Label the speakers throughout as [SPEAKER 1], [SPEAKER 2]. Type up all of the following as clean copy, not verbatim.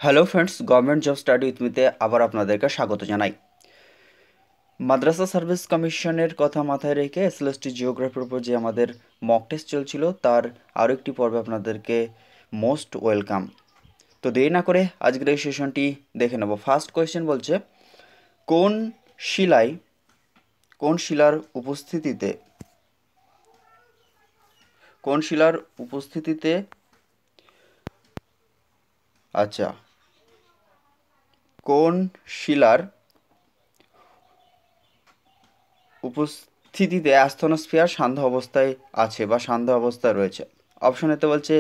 [SPEAKER 1] Hello friends, government job study with মিতে আবার আপনাদেরকে স্বাগত জানাই। মাদ্রাসা সার্ভিস কমিশনের কথা মাথায় রেখে এসএলএসটি জিওগ্রাফির উপর যে আমাদের মক টেস্ট চলছিল তার আরও একটি পর্বে আপনাদেরকে মোস্ট ওয়েলকাম। তো দেরি না করে আজকের এই সেশনটি দেখে নেব। ফার্স্ট কোয়েশ্চেন বলছে, কোন শিলায় কোন শিলার উপস্থিতিতে কোন শিলার উপস্থিতিতে আচ্ছা কোন শিলার উপস্থিতিতে অ্যাস্থনোস্ফিয়ার সান্ধ্য অবস্থায় আছে বা সান্ধ্য অবস্থায় রয়েছে? অপশন এতে বলছে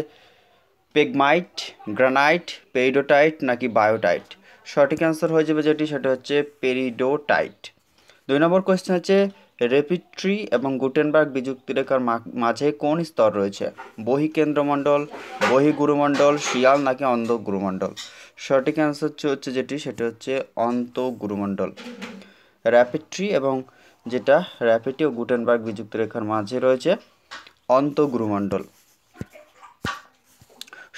[SPEAKER 1] পেগমাইট, গ্রানাইট, পেরিডোটাইট নাকি বায়োটাইট। সঠিক অ্যান্সার হয়ে যাবে যেটি, সেটা হচ্ছে পেরিডোটাইট। 2 নম্বর কোয়েশ্চেন হচ্ছে, রেপিট্রি এবং গুটেনবার্গ বিযুক্তিরেখার মাঝে কোন স্তর রয়েছে? বহিঃকেন্দ্রমণ্ডল, বহিঃগুরুমণ্ডল, শিয়াল নাকি অন্তঃগুরুমণ্ডল। সঠিক অ্যান্সার হচ্ছে যেটি, সেটা হচ্ছে অন্তঃগুরুমণ্ডল। র্যাপিট্রি এবং যেটা র্যাপিটি ও গুটেনবার্গ বিযুক্তিরেখার মাঝে রয়েছে অন্তঃগুরুমণ্ডল।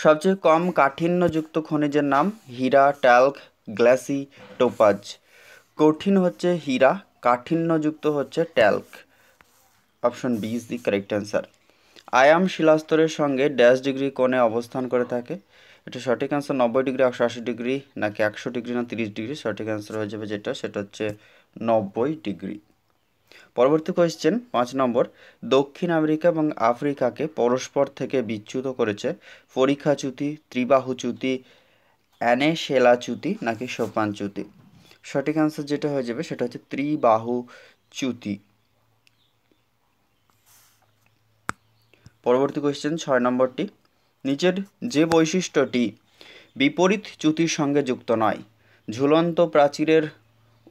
[SPEAKER 1] সবচেয়ে কম কাঠিন্যযুক্ত খনিজের নাম? হীরা, ট্যাল্ক, গ্লাসি, টোপাজ। কঠিন হচ্ছে হীরা, কাঠিন্যযুক্ত হচ্ছে talc. Option B is the correct answer. আয়াম শিলাস্তরের সঙ্গে ড্যাশ ডিগ্রি কোণে অবস্থান করে থাকে? এটা সঠিক অ্যান্সার 90 ডিগ্রি, 180 ডিগ্রি নাকি 100 ডিগ্রি না 30 ডিগ্রি। সঠিক অ্যান্সার হয়ে যাবে যেটা, সেটা হচ্ছে 90 ডিগ্রি। পরবর্তী কোয়েশ্চেন 5 নম্বর, দক্ষিণ আমেরিকা এবং আফ্রিকাকে পরস্পর থেকে বিচ্যুত করেছে পরিখাচ্যুতি, ত্রিবাহুচ্যুতি, অ্যানেশেলাচ্যুতি নাকি সোপানচ্যুতি। সঠিক অ্যান্সার যেটা হয়ে যাবে, সেটা হচ্ছে ত্রিবাহুচ্যুতি। পরবর্তী কোয়েশ্চেন 6 নম্বরটি, নিচের যে বৈশিষ্ট্যটি বিপরীত চ্যুতির সঙ্গে যুক্ত নয়? ঝুলন্ত প্রাচীরের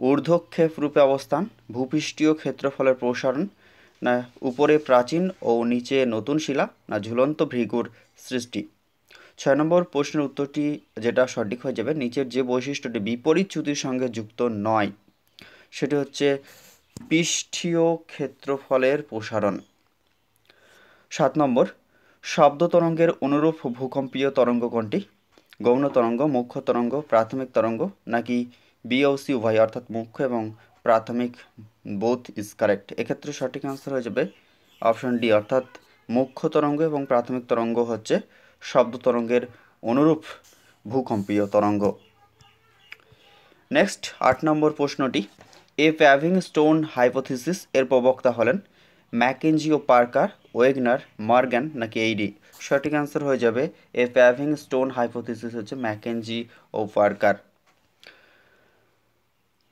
[SPEAKER 1] ঊর্ধ্বক্ষেপ রূপে অবস্থান, ভূপৃষ্ঠীয় ক্ষেত্রফলের প্রসারণ, না উপরে প্রাচীন ও নিচে নতুন শিলা, না ঝুলন্ত ভৃগুর সৃষ্টি। 6 নম্বর প্রশ্নের উত্তরটি যেটা সঠিক হয়ে যাবে, নিচের যে বৈশিষ্ট্যটি বিপরীত চ্যুতির সঙ্গে যুক্ত নয় সেটি হচ্ছে পৃষ্ঠীয় ক্ষেত্রফলের প্রসারণ। 7 নম্বর, শব্দ তরঙ্গের অনুরূপ ভূকম্পীয় তরঙ্গ কোনটি? গৌণ তরঙ্গ, মুখ্য তরঙ্গ, প্রাথমিক তরঙ্গ নাকি বিওসি উভয়, অর্থাৎ মুখ্য এবং প্রাথমিক বোথ ইজ কারেক্ট। এক্ষেত্রে সঠিক আনসার হয়ে যাবে অপশন ডি, অর্থাৎ মুখ্য তরঙ্গ এবং প্রাথমিক তরঙ্গ হচ্ছে শব্দ তরঙ্গের অনুরূপ ভূকম্পীয় তরঙ্গ। নেক্সট 8 নম্বর প্রশ্নটি, এ প্যাভিং স্টোন হাইপোথিসিস এর প্রবক্তা হলেন ম্যাকেঞ্জি ও পার্কার, ওয়েগনার, মর্গ্যান নাকি এইডি। সঠিক অ্যান্সার হয়ে যাবে এ প্যাভিং স্টোন হাইপোথিসিস হচ্ছে ম্যাকেঞ্জি ও পার্কার।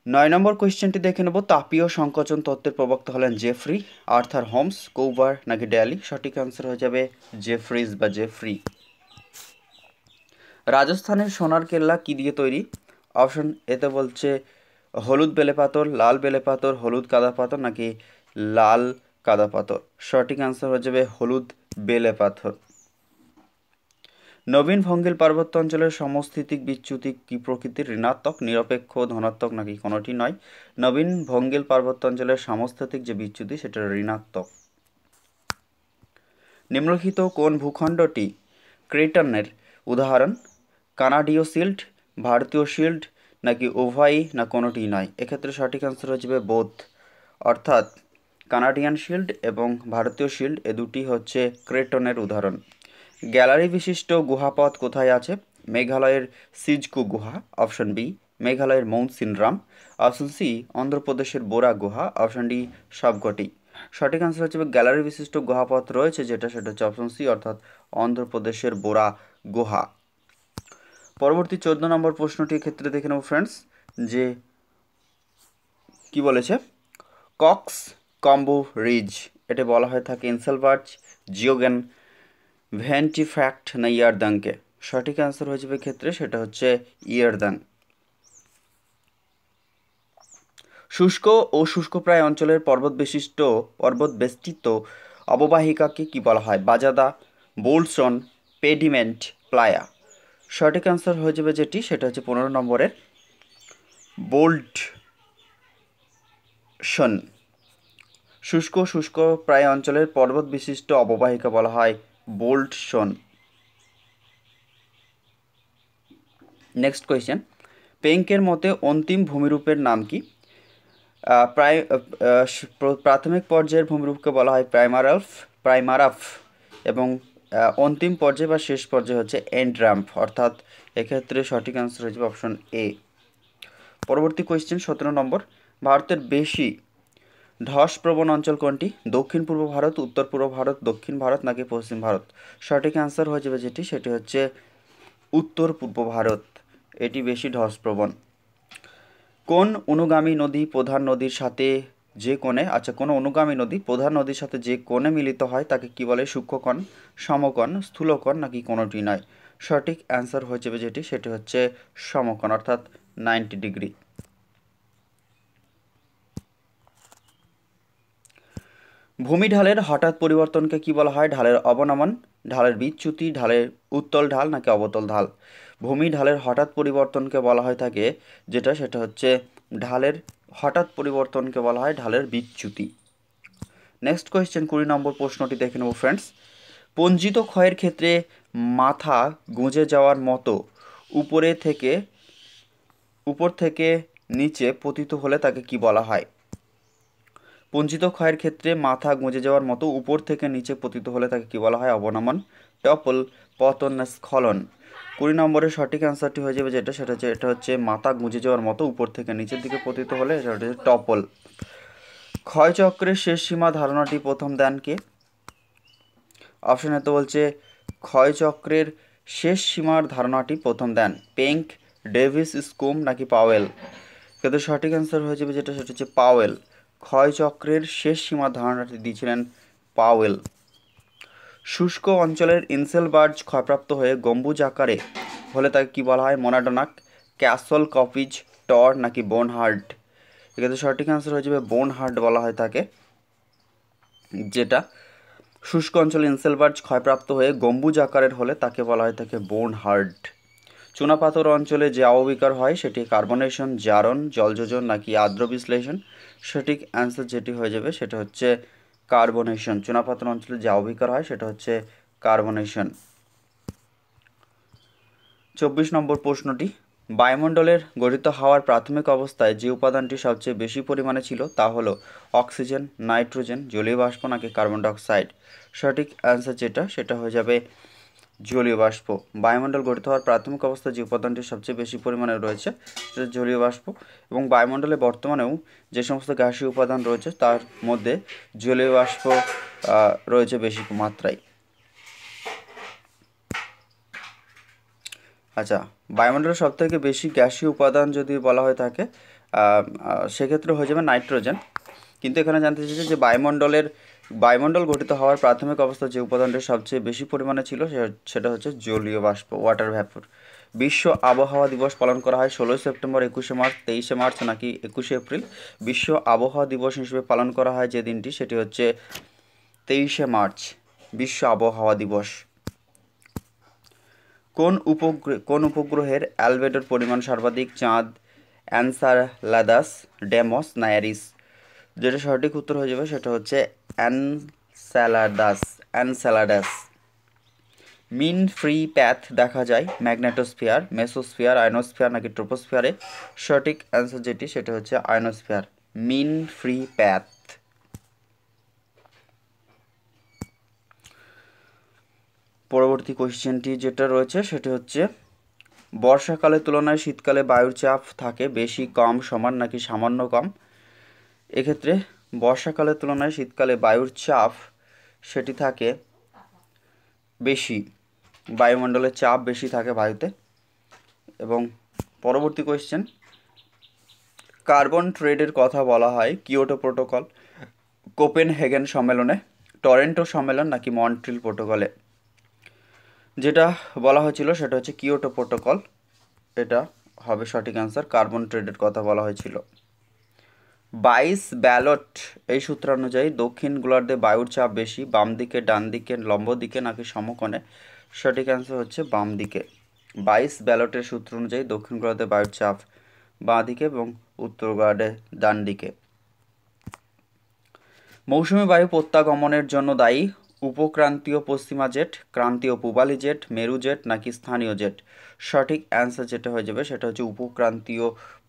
[SPEAKER 1] 9 নম্বর কোয়েশ্চেনটি দেখে নেব, তাপীয় সংকোচন তত্ত্বের প্রবক্তা হলেন জেফ্রি, আর্থার হোমস, কোভার নাকি ড্যালি। সঠিক অ্যান্সার হয়ে যাবে জেফ্রিজ বা জেফ্রি। রাজস্থানের সোনার কেল্লা কি দিয়ে তৈরি? অপশন এতে বলছে হলুদ বেলে পাথর, লাল বেলে পাথর, হলুদ কাদা পাথর নাকি লাল কাদা পাথর। সঠিক অ্যান্সার হয়ে যাবে হলুদ বেলে পাথর। নবীন ভঙ্গিল পার্বত্য অঞ্চলের সমস্থিতিক বিচ্যুতি কি প্রকৃতির? ঋণাত্মক, নিরপেক্ষ, ধনাত্মক নাকি কোনোটি নয়। নবীন ভঙ্গিল পার্বত্য অঞ্চলের সমস্থিতিক যে বিচ্যুতি সেটা ঋণাত্মক। নিম্নলিখিত কোন ভূখণ্ডটি ক্রেটনের উদাহরণ? কানাডীয় শিল্ড, ভারতীয় শিল্ড নাকি উভয়ই না কোনোটি নয়। এক্ষেত্রে সঠিক অ্যান্সার হয়ে যাবে বোথ, অর্থাৎ কানাডিয়ান শিল্ড এবং ভারতীয় শিল্ড এ দুটি হচ্ছে ক্রেটনের উদাহরণ। গ্যালারি বিশিষ্ট গুহাপথ কোথায় আছে? মেঘালয়ের সিজকু গুহা, অপশন বি মেঘালয়ের মাউন্ট সিনরাম, অপশন সি অন্ধ্রপ্রদেশের বোরা গুহা, অপশন ডি সবকটি। সঠিক আনসার হচ্ছে গ্যালারি বিশিষ্ট গুহাপথ রয়েছে যেটা, সেটা হচ্ছে অপশন সি, অর্থাৎ অন্ধ্রপ্রদেশের বোরা গুহা। পরবর্তী 14 নম্বর প্রশ্নটির ক্ষেত্রে দেখে নেব ফ্রেন্ডস, যে কি বলেছে, কক্স কম্বো রিজ এটা বলা হয়ে থাকে ইনসেলবার্চ, জিওগেন, ভ্যান্টিফ্যাক্ট না ইয়ারদাংকে। সঠিক অ্যান্সার হয়ে যাবে ক্ষেত্রে, সেটা হচ্ছে ইয়ারদাং। শুষ্ক ও শুষ্কপ্রায় অঞ্চলের পর্বত বেষ্টিত অববাহিকাকে কি বলা হয়? বাজাদা, বোল্টসন, পেডিমেন্ট, প্লায়া। সঠিক অ্যান্সার হয়ে যাবে যেটি, সেটা হচ্ছে 15 নম্বরের বোল্টসন। শুষ্ক প্রায় অঞ্চলের পর্বত বিশিষ্ট অববাহিকা বলা হয় বোল্টসন। নেক্সট কোয়েশ্চেন, পেঙ্কের মতে অন্তিম ভূমিরূপের নাম কি? প্রাথমিক পর্যায়ের ভূমিরূপকে বলা হয় প্রাইমারাফ এবং অন্তিম পর্যায়ে বা শেষ পর্যায়ে হচ্ছে এন্ড র্যাম্প, অর্থাৎ এক্ষেত্রে সঠিক অ্যান্সার হচ্ছে অপশন এ। পরবর্তী কোয়েশ্চেন 17 নম্বর, ভারতের বেশি ধসপ্রবণ অঞ্চল কোনটি? দক্ষিণ পূর্ব ভারত, উত্তর পূর্ব ভারত, দক্ষিণ ভারত নাকি পশ্চিম ভারত? সঠিক অ্যান্সার হয়ে যাবে সেটি হচ্ছে উত্তর পূর্ব ভারত, এটি বেশি ধসপ্রবণ। কোন অনুগামী নদী প্রধান নদীর সাথে যে কোণে, কোন অনুগামী নদী প্রধান নদীর সাথে যে কোণে মিলিত হয় তাকে কি বলে? সূক্ষ্মকোণ, সমকোণ, স্থূলকোণ নাকি কোনোটি নয়? সঠিক অ্যান্সার হয়ে যাবে সেটি হচ্ছে সমকোণ, অর্থাৎ 90 ডিগ্রি। ভূমি ঢালের হঠাৎ পরিবর্তনকে কি বলা হয়? ঢালের অবনমন, ঢালের বিচ্যুতি, ঢালের উত্তল ঢাল নাকি অবতল ঢাল? ভূমি ঢালের হঠাৎ পরিবর্তনকে বলা হয় থাকে সেটা হচ্ছে ঢালের হঠাৎ পরিবর্তনকে বলা হয় ঢালের বিচ্যুতি। নেক্সট কোয়েশ্চেন 20 নম্বর প্রশ্নটি দেখে নেব ফ্রেন্ডস। পঞ্জিত ক্ষয়ের ক্ষেত্রে মাথা গুঁজে যাওয়ার মতো উপর থেকে নিচে পতিত হলে তাকে কি বলা হয়? পঞ্জিত ক্ষয়ের ক্ষেত্রে মাথা গুঁজে যাওয়ার মতো উপর থেকে নিচে পতিত হলে তাকে কি বলা হয়? অবনমন, টপল, পতন না স্খলন? 20 নম্বরের সঠিক অ্যান্সারটি হয়ে যাবে এটা হচ্ছে মাথা গুঁজে যাওয়ার মতো উপর থেকে নিচের দিকে পতিত হলে এটা হচ্ছে টপল। ক্ষয়চক্রের শেষ সীমা ধারণাটি প্রথম দেন কে? অপশন এ তো বলছে ক্ষয়চক্রের শেষ সীমার ধারণাটি প্রথম দেন পেঙ্ক, ডেভিস, স্কুম নাকি পাওয়েল? কিন্তু সঠিক অ্যান্সার হয়ে যাবে সেটা হচ্ছে পাওয়েল। ক্ষয়চক্রের শেষ সীমার ধারণাটি দিয়েছিলেন পাওয়েল। শুষ্ক অঞ্চলের ইনসেলবার্জ ক্ষয়প্রাপ্ত হয়ে গম্বুজ আকারে হলে তাকে কি বলা হয়? মোনাডোনাক, ক্যাসল, কপিজ, টর নাকি বোনহার্ড? এক্ষেত্রে সঠিক অ্যান্সার হয়ে যাবে বোনহার্ড বলা হয় তাকে, যেটা শুষ্ক অঞ্চলে ইনসেলবার্জ ক্ষয়প্রাপ্ত হয়ে গম্বুজ আকারের হলে তাকে বলা হয় তাকে বোনহার্ড। চুনাপাথর অঞ্চলে যে আবহবিকার হয় সেটি কার্বনেশন, জারণ, জলযোজন নাকি আর্দ্র বিশ্লেষণ? সঠিক অ্যান্সার যেটি হয়ে যাবে সেটা হচ্ছে কার্বনেশন। চুনাপাথর অঞ্চলে যে আবহবিকার হয় সেটা হচ্ছে কার্বনেশন। 24 নম্বর প্রশ্নটি, বায়ুমণ্ডলের গঠিত হওয়ার প্রাথমিক অবস্থায় যে উপাদানটি সবচেয়ে বেশি পরিমাণে ছিল তা হলো অক্সিজেন, নাইট্রোজেন, জলীয় বাষ্প নাকি কার্বন ডাইঅক্সাইড? সঠিক অ্যান্সার সেটা হয়ে যাবে জলীয় বাষ্প। বায়ুমণ্ডল গঠিত হওয়ার প্রাথমিক অবস্থায় যে উপাদানটি সবচেয়ে বেশি পরিমাণে রয়েছে সেটা জলীয় বাষ্প, এবং বায়ুমণ্ডলে বর্তমানেও যে সমস্ত গ্যাসীয় উপাদান রয়েছে তার মধ্যে জলীয় বাষ্প রয়েছে বেশি মাত্রায়। বায়ুমণ্ডলের সব থেকে বেশি গ্যাসীয় উপাদান যদি বলা হয়ে থাকে সেক্ষেত্রে হয়ে যাবে নাইট্রোজেন। কিন্তু এখানে জানতে চাইছে যে বায়ুমণ্ডল গঠিত হওয়ার প্রাথমিক অবস্থায় যে উপাদানটি সবচেয়ে বেশি পরিমাণে ছিল সেটা হচ্ছে জলীয় বাষ্প, ওয়াটার ভ্যাপর। বিশ্ব আবহাওয়া দিবস পালন করা হয় 16 সেপ্টেম্বর, 21 মার্চ, 23 মার্চ নাকি 21 এপ্রিল? বিশ্ব আবহাওয়া দিবস হিসেবে পালন করা হয় যে দিনটি সেটি হচ্ছে 23 মার্চ, বিশ্ব আবহাওয়া দিবস। কোন উপগ্রহের অ্যালবেডোর পরিমাণ সর্বাধিক? চাঁদ, এনসেলাদাস, ডেমোস না এরিস? যেটা সঠিক উত্তর হয়ে যাবে সেটা হচ্ছে এনসেলাডাস। মিন ফ্রি প্যাথ দেখা যায় ম্যাগনেটোস্ফিয়ার, মেসোস্ফিয়ার, আয়নোস্ফিয়ার নাকি ট্রোপোস্ফিয়ারে? সঠিক অ্যান্সার সেটা হচ্ছে আয়নোস্ফিয়ার, মিন ফ্রি প্যাথ। পরবর্তী কোয়েশ্চেনটি যেটা রয়েছে সেটি হচ্ছে বর্ষাকালের তুলনায় শীতকালে বায়ুর চাপ থাকে বেশি, কম, সমান নাকি সামান্য কম? এক্ষেত্রে বর্ষাকালের তুলনায় শীতকালে বায়ুর চাপ সেটি থাকে বেশি, বায়ুমণ্ডলের চাপ বেশি থাকে বায়ুতে। এবং পরবর্তী কোয়েশ্চেন, কার্বন ট্রেডের কথা বলা হয় কিয়োটো প্রোটোকল, কোপেনহেগেন সম্মেলনে, টরেন্টো সম্মেলন নাকি মন্ট্রিল প্রোটোকলে? যেটা বলা হয়েছিল সেটা হচ্ছে কিয়োটো প্রোটোকল, এটা হবে সঠিক অ্যান্সার। কার্বন ট্রেডের কথা বলা হয়েছিল। 22 ব্যালট এই সূত্রানুযায়ী দক্ষিণ গোলার্ধে বায়ুর চাপ বেশি বাম দিকে, ডান দিকে, লম্ব দিকে নাকি সমকোণে? সঠিক অ্যান্সার হচ্ছে বাম দিকে। 22 ব্যালটের সূত্র অনুযায়ী দক্ষিণ গোলার্ধে বায়ুর চাপ বাঁ দিকে এবং উত্তর গোলার্ধে ডান দিকে। মৌসুমী বায়ু প্রত্যাগমনের জন্য দায়ী উপক্রান্তীয় পশ্চিমা জেট, ক্রান্তীয় পূবালি জেট, মেরু জেট নাকি স্থানীয় জেট? সঠিক অ্যান্সার যেটা হয়ে যাবে সেটা হচ্ছে উপক্রান্তীয়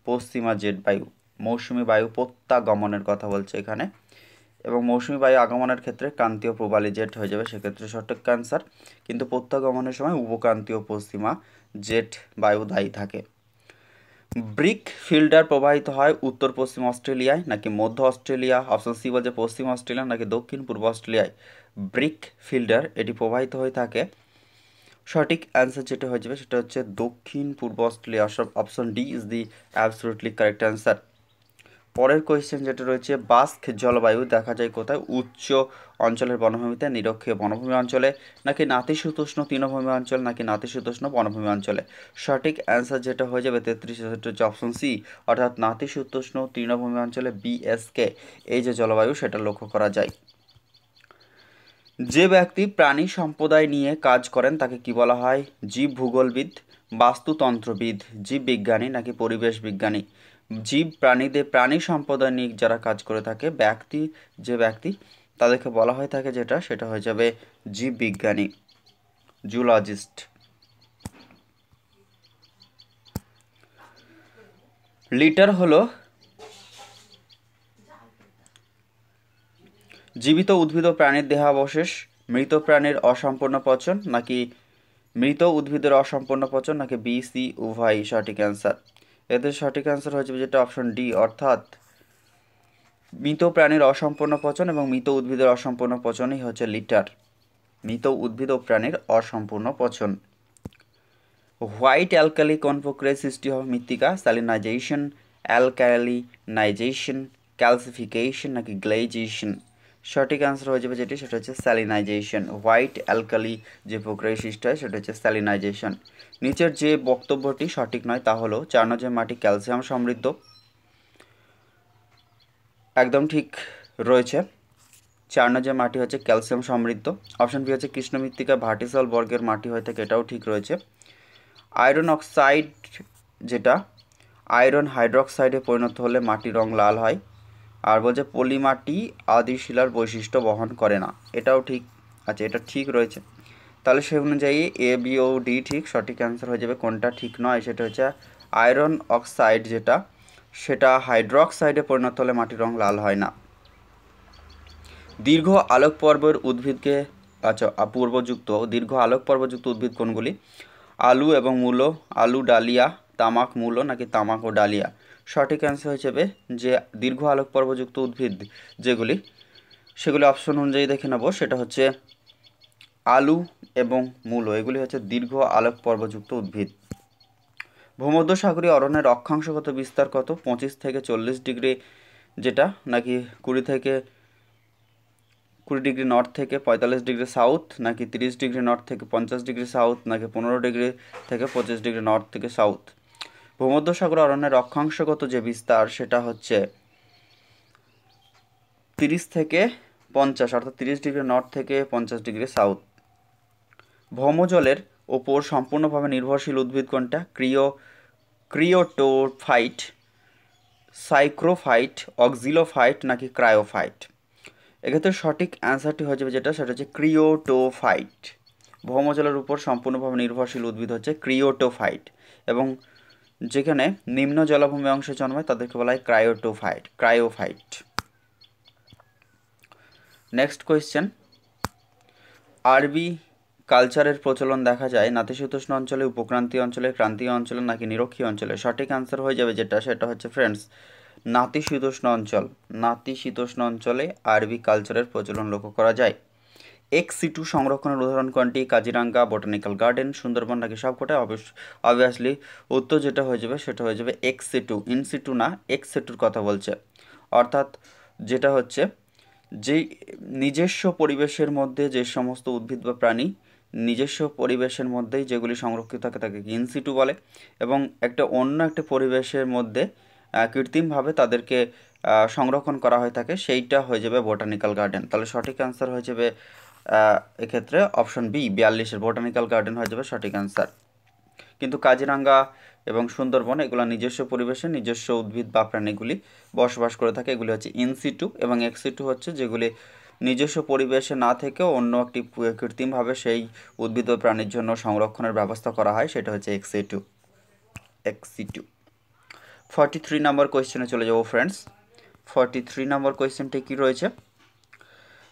[SPEAKER 1] পশ্চিমা জেট বায়ু। মৌসুমি বায়ু প্রত্যাগমনের কথা বলছে এখানে, এবং মৌসুমি বায়ু আগমনের ক্ষেত্রে ক্রান্তীয় পূবালি জেট হয়ে যাবে সেক্ষেত্রে সঠিক অ্যান্সার, কিন্তু প্রত্যাগমনের সময় উপক্রান্তীয় পশ্চিমা জেট বায়ু দায়ী থাকে। ব্রিক ফিল্ডার প্রবাহিত হয় উত্তর পশ্চিম অস্ট্রেলিয়ায় নাকি মধ্য অস্ট্রেলিয়া? অপশন সি বলছে পশ্চিম অস্ট্রেলিয়া নাকি দক্ষিণ পূর্ব অস্ট্রেলিয়ায় ব্রিক ফিল্ডার এটি প্রবাহিত হয়ে থাকে। সঠিক অ্যান্সার যেটা হয়ে যাবে সেটা হচ্ছে দক্ষিণ পূর্ব Australia. Option D is the absolutely correct answer. পরের কোয়েশ্চেন যেটা রয়েছে, বাস্ক জলবায়ু দেখা যায় কোথায়? উচ্চ অঞ্চলের বনভূমিতে, নিরক্ষীয় বনভূমি অঞ্চলে নাকি নাতিশীতোষ্ণ তৃণভূমি অঞ্চল নাকি নাতিশীতোষ্ণ বনভূমি অঞ্চলে? সঠিক অ্যান্সার যেটা হয়ে যাবে 33 সেটা হচ্ছে অপশন সি, অর্থাৎ নাতিশীতোষ্ণ তৃণভূমি অঞ্চলে বিএসকে এই যে জলবায়ু সেটা লক্ষ্য করা যায়। যে ব্যক্তি প্রাণী সম্প্রদায় নিয়ে কাজ করেন তাকে কি বলা হয়? জীব ভূগোলবিদ, বাস্তুতন্ত্রবিদ, জীববিজ্ঞানী নাকি পরিবেশ বিজ্ঞানী? জীব প্রাণীদের প্রাণী সম্প্রদায় নিয়ে যারা কাজ করে থাকে যে ব্যক্তি তাদেরকে বলা হয়ে থাকে যেটা সেটা হয়ে যাবে জীববিজ্ঞানী, জুলজিস্ট। লিটার হলো জীবিত উদ্ভিদ ও প্রাণীর দেহাবশেষ, মৃত প্রাণীর অসম্পূর্ণ পচন নাকি মৃত উদ্ভিদের অসম্পূর্ণ পচন নাকি বি সি উভয়ই সঠিক অ্যান্সার? এদের সঠিক অ্যান্সার হয়ে যাবে যেটা অপশন ডি, অর্থাৎ মৃত প্রাণীর অসম্পূর্ণ পচন এবং মৃত উদ্ভিদের অসম্পূর্ণ পচনই হচ্ছে লিটার। মৃত উদ্ভিদ ও প্রাণীর অসম্পূর্ণ পচন। হোয়াইট অ্যালকালি কোন প্রক্রিয়ায় সৃষ্টি হয়? মৃত্তিকা, স্যালিনাইজেশন, অ্যালকালিনাইজেশন, ক্যালসিফিকেশন নাকি গ্লেজিয়েশন? সঠিক অ্যান্সার হয়ে যাবে যেটি সেটা হচ্ছে স্যালিনাইজেশন। হোয়াইট অ্যালকালি যে প্রক্রিয়ায় সৃষ্টি হয় সেটা হচ্ছে স্যালিনাইজেশন। নিচের যে বক্তব্যটি সঠিক নয় তা হলো চারনজের মাটি ক্যালসিয়াম সমৃদ্ধ। একদম ঠিক রয়েছে, চারনজের মাটি হচ্ছে ক্যালসিয়াম সমৃদ্ধ। অপশন বি হচ্ছে কৃষ্ণ মৃত্তিকা ভার্টিসাল বর্গের মাটি হয়ে থাকে, এটাও ঠিক রয়েছে। আয়রন অক্সাইড যেটা আয়রন হাইড্রোক্সাইডে পরিণত হলে মাটির রং লাল হয়। আর বলছে পলিমাটি আদি শিলার বৈশিষ্ট্য বহন করে না, এটাও ঠিক আছে, এটা ঠিক রয়েছে। তাহলে সেই অনুযায়ী এ বি ও ডি ঠিক। সঠিক অ্যান্সার হয়ে যাবে কোনটা ঠিক নয় সেটা হচ্ছে আয়রন অক্সাইড যেটা সেটা হাইড্রোক্সাইডে পরিণত হলে মাটির রং লাল হয় না। দীর্ঘ আলোক পর্বের উদ্ভিদকে পূর্বযুক্ত দীর্ঘ আলোক পর্বযুক্ত উদ্ভিদ কোনগুলি? আলু এবং মূলো, আলু ডালিয়া, তামাক মূলো নাকি তামাক ও ডালিয়া? সঠিক অ্যান্সার হিসেবে যে দীর্ঘ আলোক পর্বযুক্ত উদ্ভিদ যেগুলি সেগুলি অপশন অনুযায়ী দেখে নেব, সেটা হচ্ছে আলু এবং মূলো, এগুলি হচ্ছে দীর্ঘ আলোক পর্বযুক্ত উদ্ভিদ। ভূমধ্যসাগরীয় অরণ্যের অক্ষাংশগত বিস্তার কত? 25 থেকে 40 ডিগ্রি যেটা নাকি 20 ডিগ্রি নর্থ থেকে 45 ডিগ্রি সাউথ নাকি 30 ডিগ্রি নর্থ থেকে 50 ডিগ্রি সাউথ নাকি 15 ডিগ্রি থেকে 25 ডিগ্রি নর্থ থেকে সাউথ? ভূমধ্যসাগর অরণ্যের অক্ষাংশগত যে বিস্তার সেটা হচ্ছে 30 থেকে 50, অর্থাৎ 30 ডিগ্রি নর্থ থেকে 50 ডিগ্রি সাউথ। ভৌমজলের ওপর সম্পূর্ণভাবে নির্ভরশীল উদ্ভিদ কোনটা? ক্রিওটোফাইট, সাইক্রোফাইট, অক্সিলোফাইট নাকি ক্রায়োফাইট? এক্ষেত্রে সঠিক অ্যান্সারটি হয়ে যাবে যেটা সেটা হচ্ছে ক্রিওটোফাইট। ভৌমজলের উপর সম্পূর্ণভাবে নির্ভরশীল উদ্ভিদ হচ্ছে ক্রিওটোফাইট, এবং যেখানে নিম্ন জলাভূমি অংশে জন্মায় তাদেরকে বলা হয় ক্রায়োফাইট। নেক্সট কোয়েশ্চেন, আরবি কালচারের প্রচলন দেখা যায় নাতিশীতোষ্ণ অঞ্চলে, উপক্রান্তীয় অঞ্চলে, ক্রান্তীয় অঞ্চলে নাকি নিরক্ষীয় অঞ্চলে? সঠিক অ্যান্সার হয়ে যাবে যেটা সেটা হচ্ছে ফ্রেন্ডস নাতিশীতোষ্ণ অঞ্চলে আরবি কালচারের প্রচলন লক্ষ্য করা যায়। এক্স-সিটু সংরক্ষণের উদাহরণ কোনটি? কাজিরাঙ্গা, বোটানিক্যাল গার্ডেন, সুন্দরবন নাকি সবকটাই? অবভিয়াসলি উত্তর যেটা হয়ে যাবে সেটা হয়ে যাবে এক্স-সিটু, ইন-সিটু না, এক্স-সিটুর কথা বলছে। অর্থাৎ যেটা হচ্ছে যেই নিজস্ব পরিবেশের মধ্যে যে সমস্ত উদ্ভিদ বা প্রাণী নিজস্ব পরিবেশের মধ্যেই যেগুলি সংরক্ষিত থাকে তাকে ইনসিটু বলে, এবং অন্য একটা পরিবেশের মধ্যে কৃত্রিমভাবে তাদেরকে সংরক্ষণ করা হয়ে থাকে, সেইটা হয়ে যাবে বোটানিক্যাল গার্ডেন। তাহলে সঠিক অ্যান্সার হয়ে যাবে এক্ষেত্রে অপশন বি 42-এর বোটানিক্যাল গার্ডেন হয়ে যাবে সঠিক অ্যান্সার। কিন্তু কাজিরাঙ্গা এবং সুন্দরবন এগুলো নিজস্ব পরিবেশে নিজস্ব উদ্ভিদ বা প্রাণীগুলি বসবাস করে থাকে, এগুলি হচ্ছে ইনসিটু, এবং এক্সিটু হচ্ছে যেগুলি নিজস্ব পরিবেশে না থেকেও অন্য একটি কৃত্রিমভাবে সেই উদ্ভিদ ও প্রাণীর জন্য সংরক্ষণের ব্যবস্থা করা হয়, সেটা হচ্ছে এক্সিটু। 43 নম্বর কোয়েশ্চেনে চলে যাব ফ্রেন্ডস। 43 নম্বর কোয়েশ্চেনটি কী রয়েছে?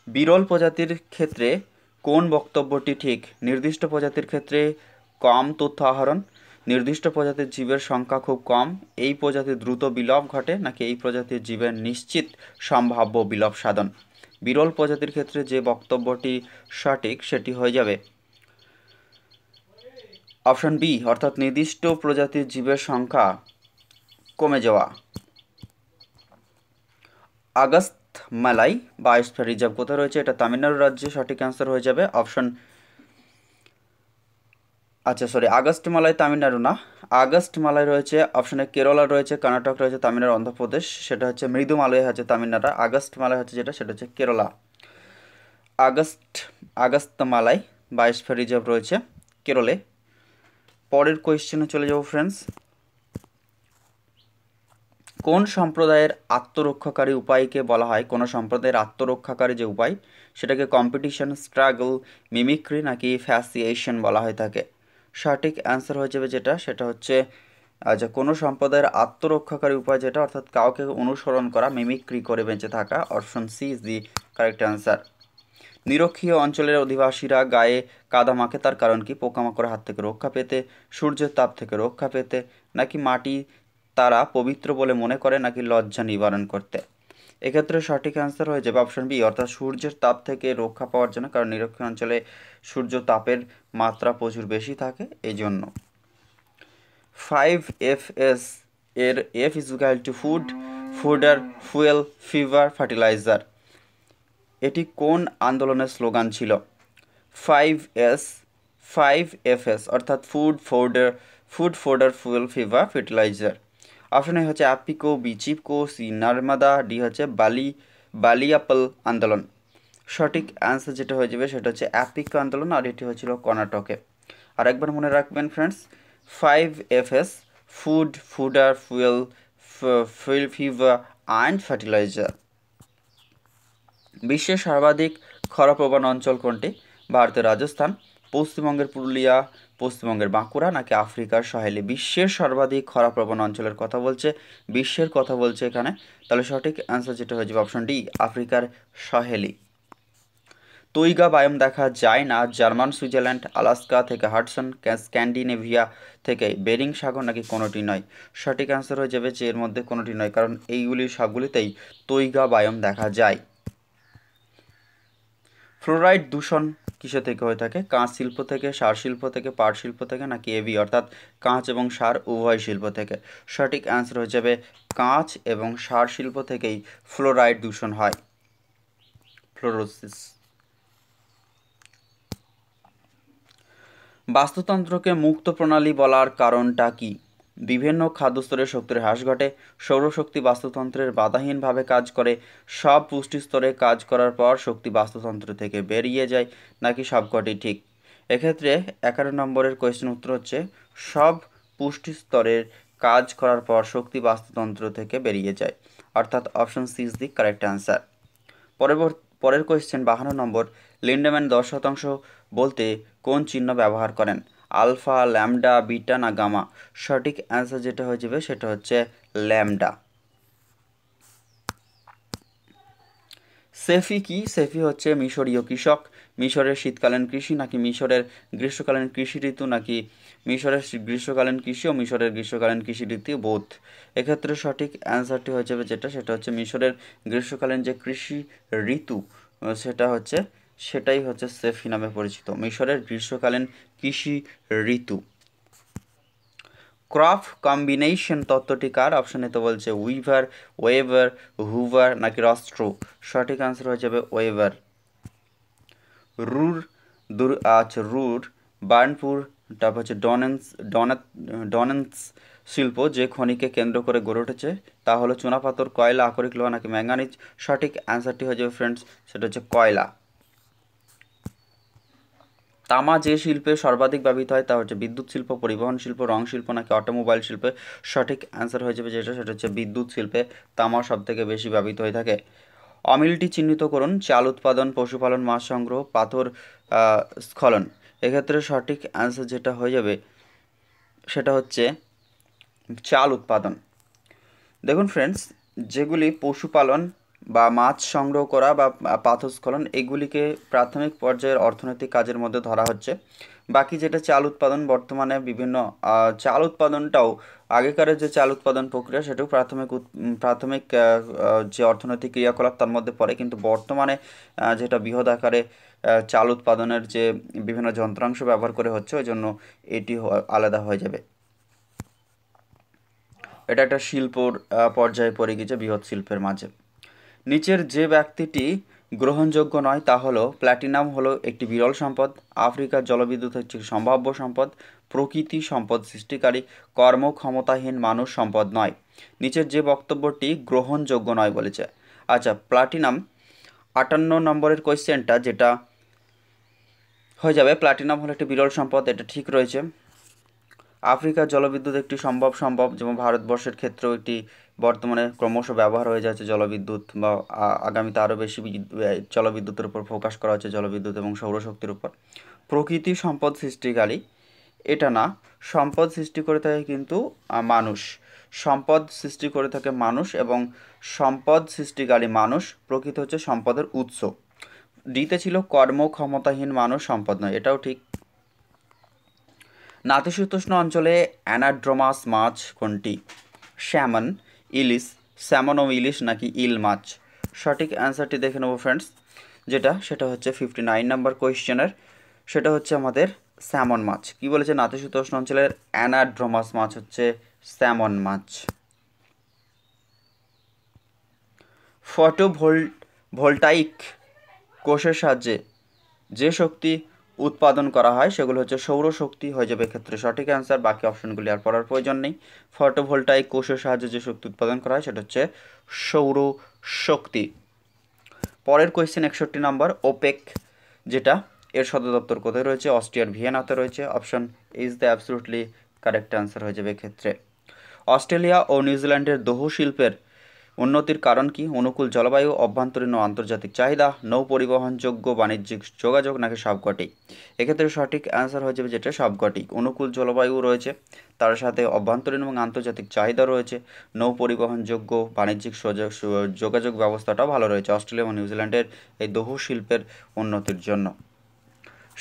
[SPEAKER 1] বিরল প্রজাতির ক্ষেত্রে কোন বক্তব্যটি ঠিক? নির্দিষ্ট প্রজাতির ক্ষেত্রে কম তথ্য আহরণ, নির্দিষ্ট প্রজাতির জীবের সংখ্যা খুব কম, এই প্রজাতির দ্রুত বিলোপ ঘটে, নাকি এই প্রজাতির জীবের নিশ্চিত সম্ভাব্য বিলোপ সাধন। বিরল প্রজাতির ক্ষেত্রে যে বক্তব্যটি সঠিক সেটি হয়ে যাবে অপশন বি, অর্থাৎ নির্দিষ্ট প্রজাতির জীবের সংখ্যা কমে যাওয়া। আগস্ত মালাই বায়োস্ফিয়ার রিজার্ভ কোথায় রয়েছে? এটা তামিলনাড়ু রাজ্যে। সঠিক অ্যান্সার হয়ে যাবে অপশন, আগস্ট মালাই তামিলনাড়ু না, আগস্ট মালাই রয়েছে অপশনে কেরলা রয়েছে, কর্ণাটক রয়েছে, তামিলনাড়ু, অন্ধ্রপ্রদেশ। সেটা হচ্ছে মৃদু মালয় হচ্ছে তামিলনাড়ু, আগস্ট মালাই হচ্ছে যেটা সেটা হচ্ছে কেরলা। আগস্ত মালাই বায়োস্ফিয়ার রিজার্ভ রয়েছে কেরলে। পরের কোয়েশ্চেনে চলে যাব ফ্রেন্ডস। কোন সম্প্রদায়ের আত্মরক্ষাকারী উপায়কে বলা হয়? কোন সম্প্রদায়ের আত্মরক্ষাকারী যে উপায় সেটাকে কম্পিটিশন, স্ট্রাগল, মিমিক্রি নাকি ফ্যাসিয়েশন বলা হয়ে থাকে? সঠিক অ্যান্সার হয়ে যাবে যেটা সেটা হচ্ছে কোনো সম্প্রদায়ের আত্মরক্ষাকারী উপায় যেটা, অর্থাৎ কাউকে অনুসরণ করা, মিমিক্রি করে বেঁচে থাকা। Option C is the correct answer. নিরক্ষীয় অঞ্চলের অধিবাসীরা গায়ে কাদা মাখে, তার কারণ কি? পোকামাকড়ের হাত থেকে রক্ষা পেতে, সূর্যের তাপ থেকে রক্ষা পেতে, নাকি মাটি তারা পবিত্র বলে মনে করে, নাকি লজ্জা নিবারণ করতে? এক্ষেত্রে সঠিক অ্যান্সার হয়ে যাবে অপশন বি, অর্থাৎ সূর্যের তাপ থেকে রক্ষা পাওয়ার জন্য, কারণ নিরক্ষীয় অঞ্চলে সূর্য তাপের মাত্রা প্রচুর বেশি থাকে এই জন্য। 5FS এর F is equal to food, fodder, fuel, fever, fertiliser. এটি কোন আন্দোলনের স্লোগান ছিল? 5FS অর্থাৎ food, fodder, fuel, fever, fertiliser. Option A হচ্ছে Appiko, B Chipko, C Narmada, D হচ্ছে বালিয়াপল আন্দোলন। সঠিক অ্যান্সার যেটা হয়ে যাবে সেটা হচ্ছে অ্যাপিকো আন্দোলন, আর এটি হয়েছিল কর্ণাটকে। আর একবার মনে রাখবেন friends, 5FS food, fodder, fuel, fever and fertiliser. বিশ্বের সর্বাধিক খরাপ্রবণ অঞ্চল কোনটি? ভারতের রাজস্থান, পশ্চিমবঙ্গের পুরুলিয়া, পশ্চিমবঙ্গের বাঁকুড়া, নাকি আফ্রিকার সহেলি? বিশ্বের সর্বাধিক খরাপ্রবণ অঞ্চলের কথা বলছে, বিশ্বের কথা বলছে এখানে, তাহলে সঠিক অ্যান্সার যেটা হয়ে যাবে অপশন ডি, আফ্রিকার সহেলি। তৈগা বায়োম দেখা যায় না জার্মান, সুইজারল্যান্ড, আলাস্কা থেকে হাডসন, স্ক্যান্ডিনেভিয়া থেকে বেরিং সাগর, নাকি কোনোটি নয়? সঠিক অ্যান্সার হয়ে যাবে যে এর মধ্যে কোনোটি নয়, কারণ এইগুলি সবগুলিতেই তৈগা বায়োম দেখা যায়। ফ্লোরাইড দূষণ কিসে থেকে হয়ে থাকে? কাঁচ শিল্প থেকে, সার শিল্প থেকে, পাট শিল্প থেকে, নাকি এবি অর্থাৎ কাঁচ এবং সার উভয় শিল্প থেকে? সঠিক অ্যান্সার হয়ে যাবে কাঁচ এবং সার শিল্প থেকেই ফ্লোরাইড দূষণ হয়, ফ্লোরোসিস। বাস্তুতন্ত্রকে মুক্ত প্রণালী বলার কারণটা কি? বিভিন্ন খাদ্যস্তরে শক্তির হ্রাস ঘটে, সৌরশক্তি বাস্তুতন্ত্রের বাধাহীনভাবে কাজ করে, সব পুষ্টি স্তরে কাজ করার পর শক্তি বাস্তুতন্ত্র থেকে বেরিয়ে যায়, নাকি সবকটি ঠিক? এক্ষেত্রে 11 নম্বরের কোয়েশ্চেন উত্তর হচ্ছে সব পুষ্টি স্তরের কাজ করার পর শক্তি বাস্তুতন্ত্র থেকে বেরিয়ে যায়, অর্থাৎ option C is the correct answer. পরের কোয়েশ্চেন 52 নম্বর, লিন্ডম্যান 10% বলতে কোন চিহ্ন ব্যবহার করেন? আলফা, ল্যামডা, বিটা না গামা? সঠিক অ্যান্সার যেটা হয়ে যাবে সেটা হচ্ছে ল্যামডা। সেফি কি? সেফি হচ্ছে মিশরীয় কৃষক, মিশরের শীতকালীন কৃষি, নাকি মিশরের গ্রীষ্মকালীন কৃষি ঋতু, নাকি মিশরের গ্রীষ্মকালীন কৃষি ও মিশরের গ্রীষ্মকালীন কৃষি ঋতু বোধ? এক্ষেত্রে সঠিক অ্যান্সারটি হয়ে যাবে যেটা সেটা হচ্ছে মিশরের গ্রীষ্মকালীন যে কৃষি ঋতু সেটাই হচ্ছে সেফি নামে পরিচিত, মিশরের গ্রীষ্মকালীন কৃষি ঋতু। ক্রপ কম্বিনেশন তত্ত্বটি কার? অপশন এ তো বলছে উইভার, ওয়েভার, হুভার, নাকি রস্ট্রো? সঠিক আনসার হয়ে যাবে ওয়েভার। রুর, বার্নপুর, তারপর হচ্ছে ডনেন্স শিল্প যে খনিকে কেন্দ্র করে গড়ে উঠেছে তা হলো চুনাপাথর, কয়লা, আকরিক লোহা, নাকি ম্যাঙ্গানিজ? সঠিক অ্যান্সারটি হয়ে যাবে ফ্রেন্ডস সেটা হচ্ছে কয়লা। তামা যে শিল্পে সর্বাধিক ব্যবহৃত হয় তা হচ্ছে বিদ্যুৎ শিল্প, পরিবহন শিল্প, রং শিল্প, নাকি অটোমোবাইল শিল্পে? সঠিক অ্যান্সার হয়ে যাবে যেটা সেটা হচ্ছে বিদ্যুৎ শিল্পে তামা সব থেকে বেশি ব্যবহৃত হয়ে থাকে। অমিলটি চিহ্নিত করুন। চাল উৎপাদন, পশুপালন, মাছ সংগ্রহ, পাথর স্খলন। এক্ষেত্রে সঠিক অ্যান্সার যেটা হয়ে যাবে সেটা হচ্ছে চাল উৎপাদন। দেখুন ফ্রেন্ডস, যেগুলি পশুপালন বা মাছ সংগ্রহ করা বা পাথর স্খলন, এগুলিকে প্রাথমিক পর্যায়ের অর্থনৈতিক কাজের মধ্যে ধরা হচ্ছে। বাকি যেটা চাল উৎপাদন, বর্তমানে বিভিন্ন চাল উৎপাদনটাও, আগেকারের যে চাল উৎপাদন প্রক্রিয়া সেটাও প্রাথমিক যে অর্থনৈতিক ক্রিয়াকলাপ তার মধ্যে পড়ে, কিন্তু বর্তমানে যেটা বৃহৎ আকারে চাল উৎপাদনের যে বিভিন্ন যন্ত্রাংশ ব্যবহার করে হচ্ছে, ওই জন্য এটি আলাদা হয়ে যাবে। এটা একটা শিল্পর পর্যায়ে পড়ে গেছে, বৃহৎ শিল্পের মাঝে। নিচের যে ব্যক্তিটি গ্রহণযোগ্য নয় তা হলো: প্ল্যাটিনাম হলো একটি বিরল সম্পদ, আফ্রিকার জলবিদ্যুৎ হচ্ছে সম্ভাব্য সম্পদ, প্রকৃতি সম্পদ সৃষ্টিকারী, কর্মক্ষমতাহীন মানুষ সম্পদ নয়। নিচের যে বক্তব্যটি গ্রহণযোগ্য নয় বলেছে। আচ্ছা, প্লাটিনাম 58 নম্বরের কোয়েশ্চেনটা যেটা হয়ে যাবে, প্লাটিনাম হলো একটি বিরল সম্পদ, এটা ঠিক রয়েছে। আফ্রিকার জলবিদ্যুৎ একটি সম্ভব, যেমন ভারতবর্ষের ক্ষেত্রেও এটি বর্তমানে ক্রমশ ব্যবহার হয়ে যাচ্ছে জলবিদ্যুৎ, বা আগামীতে আরও বেশি জলবিদ্যুতের উপর ফোকাস করা হচ্ছে, জলবিদ্যুৎ এবং সৌরশক্তির উপর। প্রকৃতি সম্পদ সৃষ্টিকারী, এটা না, সম্পদ সৃষ্টি করে থাকে কিন্তু মানুষ, সম্পদ সৃষ্টি করে থাকে মানুষ, এবং সম্পদ সৃষ্টিকারী মানুষ, প্রকৃতি হচ্ছে সম্পদের উৎস। ডিতে ছিল কর্মক্ষমতাহীন মানুষ সম্পদ নয়, এটাও ঠিক। নাতিশীতোষ্ণ অঞ্চলে অ্যানাড্রোমাস মাছ কোনটি? স্যামন, ইলিশ, স্যামন ও ইলিশ নাকি ইল মাছ? সঠিক অ্যান্সারটি দেখে নেবো ফ্রেন্ডস, সেটা হচ্ছে 59 নাম্বার কোয়েশ্চেনের, সেটা হচ্ছে আমাদের স্যামন মাছ। কি বলেছে? নাতিশীতোষ্ণ অঞ্চলের অ্যানাড্রোমাস মাছ হচ্ছে স্যামন মাছ। ফটোভোল্টাইক কোষের সাহায্যে যে শক্তি উৎপাদন করা হয় সেগুলো হচ্ছে সৌরশক্তি, হয়ে যাবে ক্ষেত্রে সঠিক অ্যান্সার। বাকি অপশনগুলি আর পড়ার প্রয়োজন নেই। ফটোভোল্টাইক কোষের সাহায্যে যে শক্তি উৎপাদন করা হয় সেটা হচ্ছে সৌরশক্তি। পরের কোয়েশ্চেন 61 নম্বর, ওপেক যেটা, এর সদর দপ্তর কোথায় রয়েছে? অস্ট্রিয়ার ভিয়েনাতে রয়েছে। Option is the absolutely correct answer হয়ে যাবে ক্ষেত্রে। অস্ট্রেলিয়া ও নিউজিল্যান্ডের লৌহ শিল্পের উন্নতির কারণ কি? অনুকূল জলবায়ু, অভ্যন্তরীণ ও আন্তর্জাতিক চাহিদা, নৌ পরিবহনযোগ্য বাণিজ্যিক যোগাযোগ নাকি সবকটি? এক্ষেত্রে সঠিক অ্যান্সার হয়ে যাবে যেটা সবকটি। অনুকূল জলবায়ু রয়েছে, তার সাথে অভ্যন্তরীণ এবং আন্তর্জাতিক চাহিদা রয়েছে, নৌ পরিবহনযোগ্য বাণিজ্যিক যোগাযোগ ব্যবস্থাটাও ভালো রয়েছে অস্ট্রেলিয়া এবং নিউজিল্যান্ডের এই লৌহ শিল্পের উন্নতির জন্য।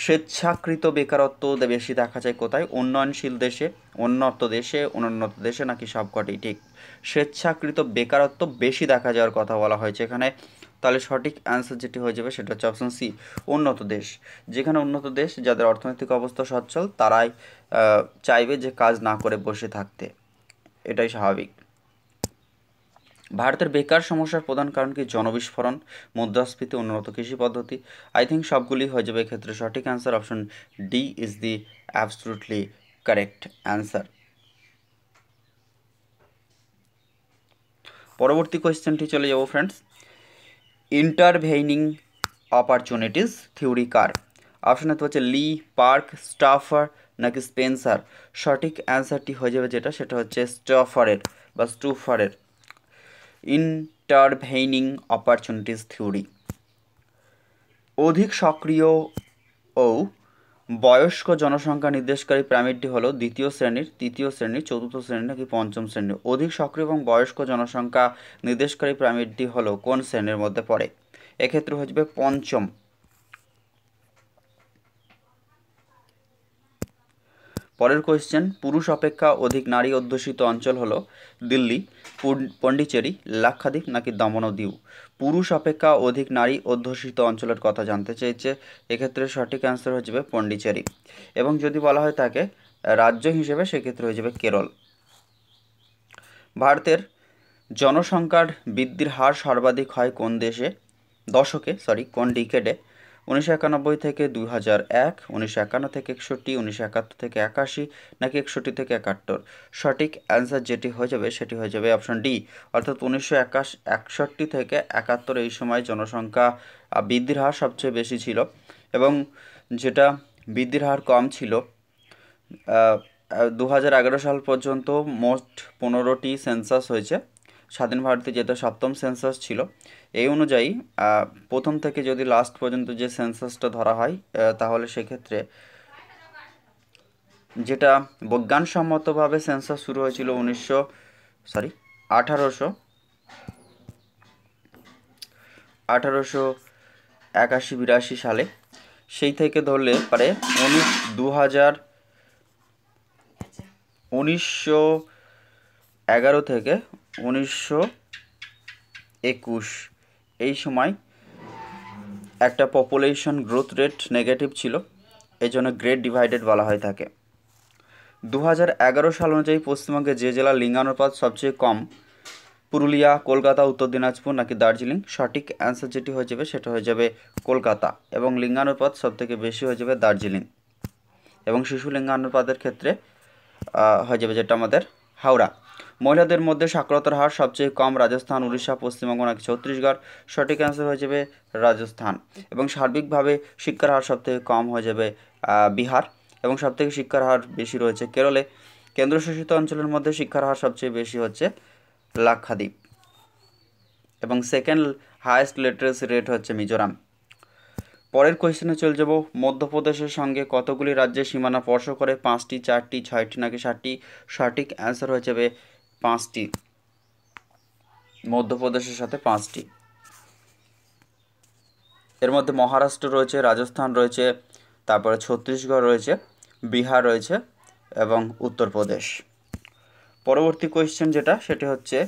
[SPEAKER 1] স্বেচ্ছাকৃত বেকারত্ব বেশি দেখা যায় কোথায়? উন্নয়নশীল দেশে, অনুন্নত দেশে নাকি সবকটি? ঠিক, স্বেচ্ছাকৃত বেকারত্ব বেশি দেখা যাওয়ার কথা বলা হয়েছে এখানে। তাহলে সঠিক অ্যান্সার যেটি হয়ে যাবে সেটা হচ্ছে অপশন সি, উন্নত দেশ। যেখানে উন্নত দেশ, যাদের অর্থনৈতিক অবস্থা সচ্ছল, তারাই চাইবে যে কাজ না করে বসে থাকতে, এটাই স্বাভাবিক। ভারতের বেকার সমস্যার প্রধান কারণ কি? জনবিস্ফোরণ, মুদ্রাস্ফীতি, উন্নত কৃষি পদ্ধতি। আই থিঙ্ক সবগুলি হয়ে যাবে ক্ষেত্রে সঠিক answer. Option D is the absolutely correct answer. পরবর্তী কোয়েশ্চেনটি চলে যাব ফ্রেন্ডস। ইন্টারভেইনিং অপরচুনিটিস থিওরি কার? অপশন তো হচ্ছে লি, পার্ক, স্টাফার নাকি স্পেন্সার? সঠিক অ্যান্সারটি হয়ে যাবে যেটা, সেটা হচ্ছে স্টুফারের ইন্টারভেইনিং অপরচুনিটিস থিওরি। অধিক সক্রিয় ও বয়স্ক জনসংখ্যা নির্দেশকারী পিরামিডটি হলো দ্বিতীয় শ্রেণীর, তৃতীয় শ্রেণীর, চতুর্থ শ্রেণী নাকি পঞ্চম শ্রেণীর? অধিক সক্রিয় এবং বয়স্ক জনসংখ্যা নির্দেশকারী পিরামিডটি হলো কোন শ্রেণীর মধ্যে পড়ে? এক্ষেত্রে হয়ে যাবে পঞ্চম। পরের কোয়েশ্চেন, পুরুষ অপেক্ষা অধিক নারী অধ্যুষিত অঞ্চল হলো দিল্লি, পন্ডিচেরি, লাক্ষাদ্বীপ নাকি দমন ও দিউ? পুরুষ অপেক্ষা অধিক নারী অধ্যুষিত অঞ্চলের কথা জানতে চেয়েছে, এক্ষেত্রে সঠিক অ্যান্সার হয়ে যাবে পন্ডিচেরি। এবং যদি বলা হয় তাকে রাজ্য হিসেবে, সেক্ষেত্রে হয়ে যাবে কেরল। ভারতের জনসংখ্যার বৃদ্ধির হার সর্বাধিক হয় কোন কোন ডিকেডে? 1991 থেকে 2001, 1951 থেকে 61, 1971 থেকে 81 নাকি 61 থেকে 71? সঠিক অ্যান্সার যেটি হয়ে যাবে সেটি হয়ে যাবে অপশন ডি, অর্থাৎ 1961 থেকে 71 এই সময় জনসংখ্যা বৃদ্ধির হার সবচেয়ে বেশি ছিল, এবং যেটা বৃদ্ধির হার কম ছিল 2011 সাল পর্যন্ত মোট 15টি সেন্সাস হয়েছে, স্বাধীন ভারতে যেটা 7ম সেন্সাস ছিল, এই অনুযায়ী প্রথম থেকে যদি লাস্ট পর্যন্ত যে সেন্সাসটা ধরা হয় তাহলে সেক্ষেত্রে যেটা বিজ্ঞানসম্মতভাবে সেন্সাস শুরু হয়েছিল 1881-82 সালে, সেই থেকে ধরলে পারে 1911 থেকে 1921 এই সময় একটা পপুলেশন গ্রোথ রেট নেগেটিভ ছিল, এই জন্য গ্রেট ডিভাইডেড বলা হয়ে থাকে। 2011 সাল অনুযায়ী পশ্চিমবঙ্গে যে জেলার লিঙ্গানুপাত সবচেয়ে কম, পুরুলিয়া, কলকাতা, উত্তর দিনাজপুর নাকি দার্জিলিং? সঠিক অ্যান্সার যেটি হয়ে যাবে সেটা হয়ে যাবে কলকাতা, এবং লিঙ্গানুপাত সবথেকে বেশি হয়ে যাবে দার্জিলিং। এবং শিশু লিঙ্গানুপাতের ক্ষেত্রে হয়ে যাবে যেটা আমাদের হাওড়া। মহিলাদের মধ্যে সাক্ষরতার হার সবচেয়ে কম, রাজস্থান, উড়িষ্যা, পশ্চিমবঙ্গ নাকি ছত্তিশগড়? সঠিক অ্যান্সার হয়ে যাবে রাজস্থান। এবং সার্বিকভাবে শিক্ষার হার সবথেকে কম হয়ে যাবে বিহার, এবং সবথেকে শিক্ষার হার বেশি রয়েছে কেরলে। কেন্দ্রশাসিত অঞ্চলের মধ্যে শিক্ষার হার সবচেয়ে বেশি হচ্ছে লাক্ষাদ্বীপ, এবং সেকেন্ড হায়েস্ট লিটারেসি রেট হচ্ছে মিজোরাম। পরের কোয়েশ্চেনে চলে যাব, মধ্যপ্রদেশের সঙ্গে কতগুলি রাজ্যের সীমানা স্পর্শ করে? 5টি, 4টি, 6টি নাকি 7টি? সঠিক অ্যান্সার হয়ে যাবে 5টি, মধ্যপ্রদেশের সাথে 5টি। এর মধ্যে মহারাষ্ট্র রয়েছে, রাজস্থান রয়েছে, তারপরে ছত্তিশগড় রয়েছে, বিহার রয়েছে এবং উত্তরপ্রদেশ। পরবর্তী কোয়েশ্চেন যেটা সেটি হচ্ছে,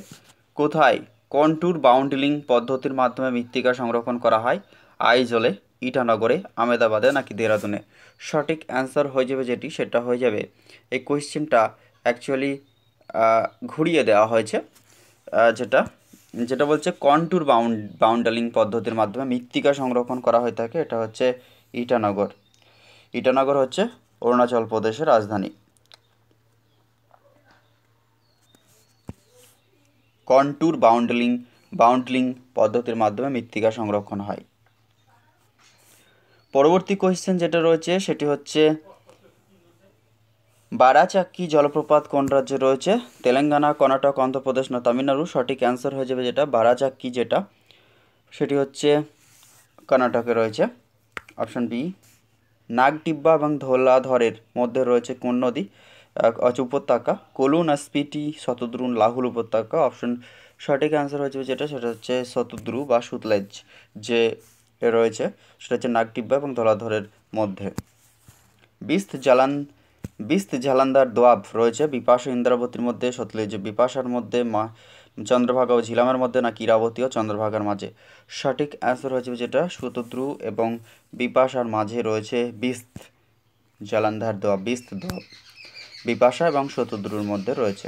[SPEAKER 1] কোথায় কন্ট্যুর বাউন্ডলিং পদ্ধতির মাধ্যমে মৃত্তিকা সংরক্ষণ করা হয়? আইজলে, ইটানগরে, আহমেদাবাদে নাকি দেরাদুনে? সঠিক অ্যান্সার হয়ে যাবে যেটি সেটা হয়ে যাবে, এই কোয়েশ্চেনটা অ্যাকচুয়ালি ঘুরিয়ে দেওয়া হয়েছে, যেটা যেটা বলছে কন্ট্যুর বাউন্ডালিং পদ্ধতির মাধ্যমে মৃত্তিকা সংরক্ষণ করা হয়ে থাকে, এটা হচ্ছে ইটানগর। ইটানগর হচ্ছে অরুণাচল প্রদেশের রাজধানী। কন্ট্যুর বাউন্ডলিং পদ্ধতির মাধ্যমে মৃত্তিকা সংরক্ষণ হয়। পরবর্তী কোয়েশ্চেন যেটা রয়েছে সেটি হচ্ছে, বারাচাক্কি জলপ্রপাত কোন রাজ্যে রয়েছে? তেলেঙ্গানা, কর্ণাটক, অন্ধ্রপ্রদেশ না তামিলনাড়ু? সঠিক অ্যান্সার হয়ে যাবে যেটা বারাচাক্কি, যেটা সেটি হচ্ছে কর্ণাটকে রয়েছে, অপশন বি। নাগটিব্বা এবং ধোলাধরের মধ্যে রয়েছে কোন নদী উপত্যকা? কোলু না স্পিটি, শতদ্রু, লাহুল উপত্যকা? অপশন সঠিক অ্যান্সার হয়ে যাবে যেটা সেটা হচ্ছে শতদ্রু বা সুতলেজ যে রয়েছে সেটা হচ্ছে নাগটিব্বা এবং ধোলাধরের মধ্যে। বিস্ত জালান্ধার দোয়াব রয়েছে বিপাশা ইন্দ্রাবতীর মধ্যে, সতলেজ বিপাশার মধ্যে, চন্দ্রভাগা ও ঝিলামের মধ্যে নাকি ইরাবতী ও চন্দ্রভাগার মাঝে? সঠিক অ্যান্সার হয়েছে যেটা শতদ্রু এবং বিপাশার মাঝে রয়েছে বিস্ত জালান্ধার দোয়াব, বিপাশা এবং শতদ্রুর মধ্যে রয়েছে।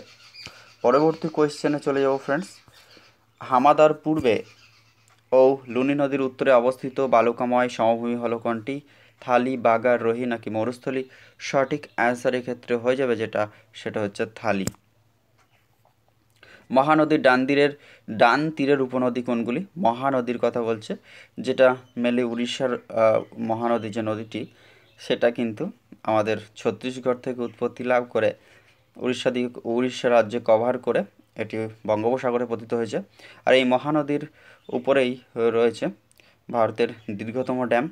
[SPEAKER 1] পরবর্তী কোয়েশ্চেনে চলে যাব ফ্রেন্ডস। হামাদার পূর্বে ও লুনি নদীর উত্তরে অবস্থিত বালুকাময় সমভূমি হলো কোনটি? থালি, বাগার, রোহি নাকি মরুস্থলী? সঠিক অ্যান্সার এক্ষেত্রে হয়ে যাবে যেটা সেটা হচ্ছে থালি। মহানদীর ডান তীরের উপনদী কোনগুলি? মহানদীর কথা বলছে, যেটা মেনলি উড়িষ্যার মহানদী যে নদীটি সেটা কিন্তু আমাদের ছত্তিশগড় থেকে উৎপত্তি লাভ করে উড়িষ্যা রাজ্যে কভার করে এটি বঙ্গোপসাগরে পতিত হয়েছে। আর এই মহানদীর উপরেই রয়েছে ভারতের দীর্ঘতম ড্যাম।